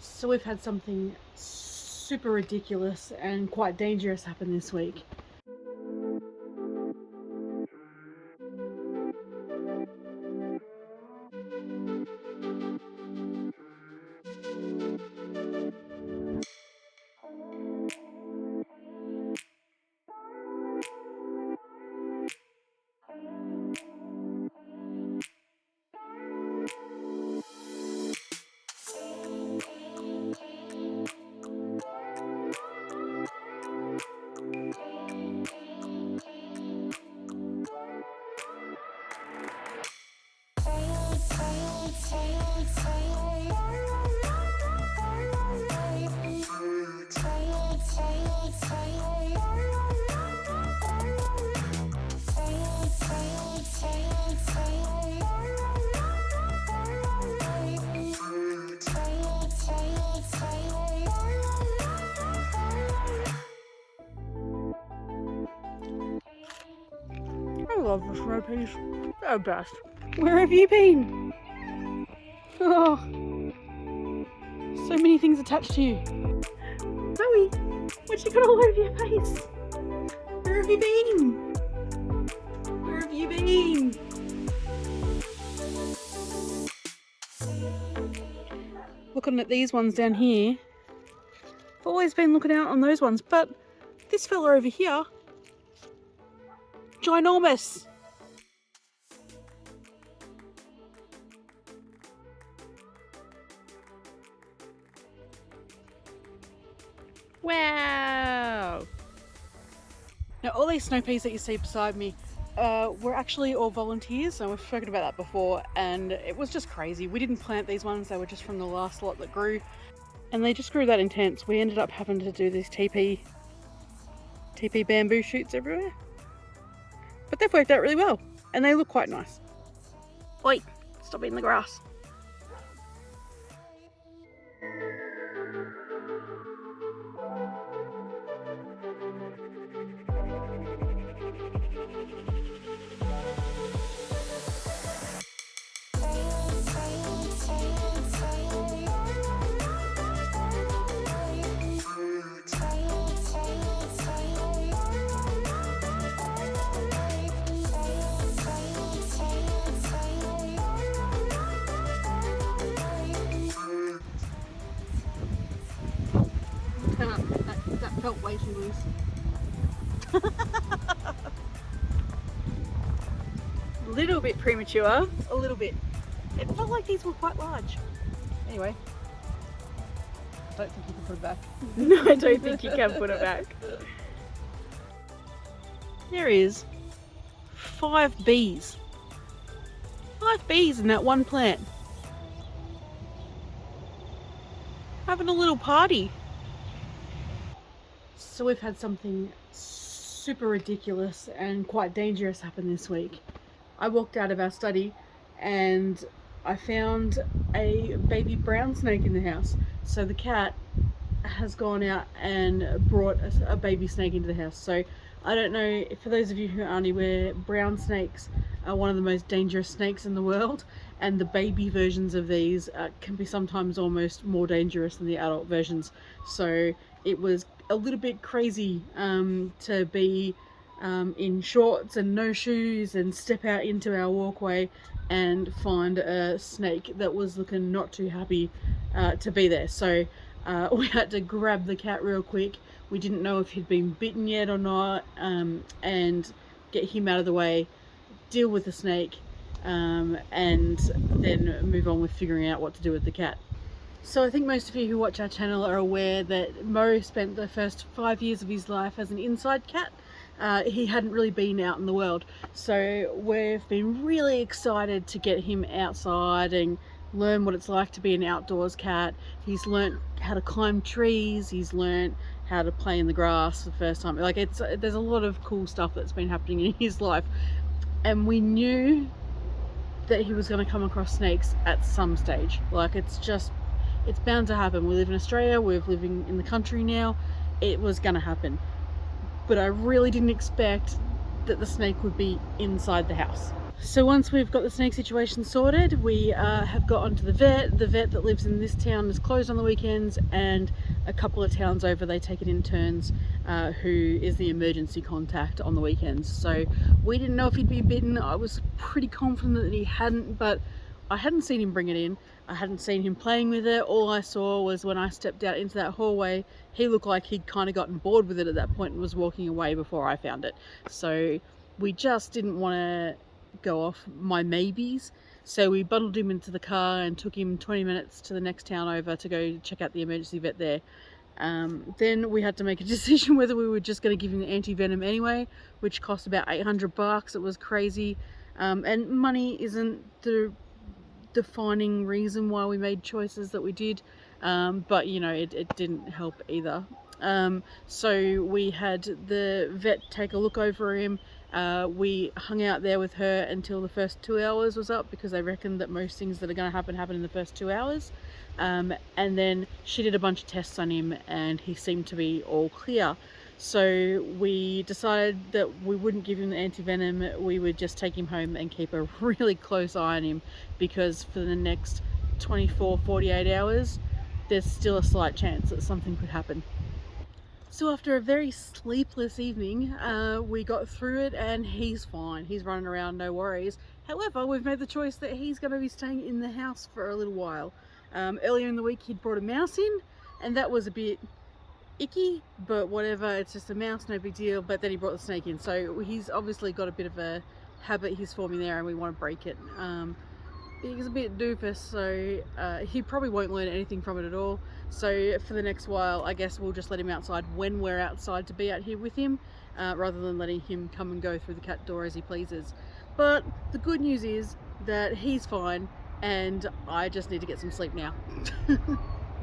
So we've had something super ridiculous and quite dangerous happen this week. I love the snow peas. They're best. Where have you been? Oh, so many things attached to you. Zoe, what you got all over your face? Where have you been? Where have you been? Looking at these ones down here. I've always been looking out on those ones, but this fella over here, ginormous. Wow! Now all these snow peas that you see beside me were actually all volunteers, and we've spoken about that before, and it was just crazy. We didn't plant these ones, they were just from the last lot that grew, and they just grew that intense. We ended up having to do these TP bamboo shoots everywhere. But they've worked out really well, and they look quite nice. Oi, stop eating the grass. That felt way too loose. A little bit premature, a little bit. It felt like these were quite large. Anyway, I don't think you can put it back. No, I don't think you can put it back. There is 5 bees. 5 bees in that one plant. Having a little party. So we've had something super ridiculous and quite dangerous happen this week. I walked out of our study and I found a baby brown snake in the house. So the cat has gone out and brought a baby snake into the house. So I don't know, for those of you who aren't aware, brown snakes are one of the most dangerous snakes in the world, and the baby versions of these can be sometimes almost more dangerous than the adult versions. So it was a little bit crazy to be in shorts and no shoes and step out into our walkway and find a snake that was looking not too happy to be there. So we had to grab the cat real quick. We didn't know if he'd been bitten yet or not, and get him out of the way, deal with the snake, and then move on with figuring out what to do with the cat. So I think most of you who watch our channel are aware that Mo spent the first 5 years of his life as an inside cat. He hadn't really been out in the world, so we've been really excited to get him outside and learn what it's like to be an outdoors cat. He's learnt how to climb trees, he's learnt how to play in the grass for the first time. Like, there's a lot of cool stuff that's been happening in his life, and we knew that he was going to come across snakes at some stage. Like, it's bound to happen. We live in Australia, we're living in the country now, it was going to happen. But I really didn't expect that the snake would be inside the house. So once we've got the snake situation sorted, we have got onto the vet. The vet that lives in this town is closed on the weekends, and a couple of towns over they take it in turns, who is the emergency contact on the weekends. So we didn't know if he'd be bitten. I was pretty confident that he hadn't, but I hadn't seen him bring it in. I hadn't seen him playing with it. All I saw was when I stepped out into that hallway, he looked like he'd kind of gotten bored with it at that point and was walking away before I found it. So we just didn't want to go off my maybes, so we bundled him into the car and took him 20 minutes to the next town over to go check out the emergency vet there. Then we had to make a decision whether we were just going to give him the anti-venom anyway, which cost about $800. It was crazy, and money isn't the defining reason why we made choices that we did, but you know, it didn't help either. So we had the vet take a look over him. We hung out there with her until the first 2 hours was up, because they reckoned that most things that are going to happen in the first 2 hours. And then she did a bunch of tests on him and he seemed to be all clear. So we decided that we wouldn't give him the anti-venom, we would just take him home and keep a really close eye on him, because for the next 24-48 hours there's still a slight chance that something could happen. So after a very sleepless evening, we got through it and he's fine. He's running around, no worries. However, we've made the choice that he's going to be staying in the house for a little while. Earlier in the week he'd brought a mouse in, and that was a bit icky, but whatever, it's just a mouse, no big deal. But then he brought the snake in, so he's obviously got a bit of a habit he's forming there and we want to break it. He's a bit doofus, so he probably won't learn anything from it at all. So for the next while, I guess we'll just let him outside when we're outside to be out here with him, rather than letting him come and go through the cat door as he pleases. But the good news is that he's fine and I just need to get some sleep now.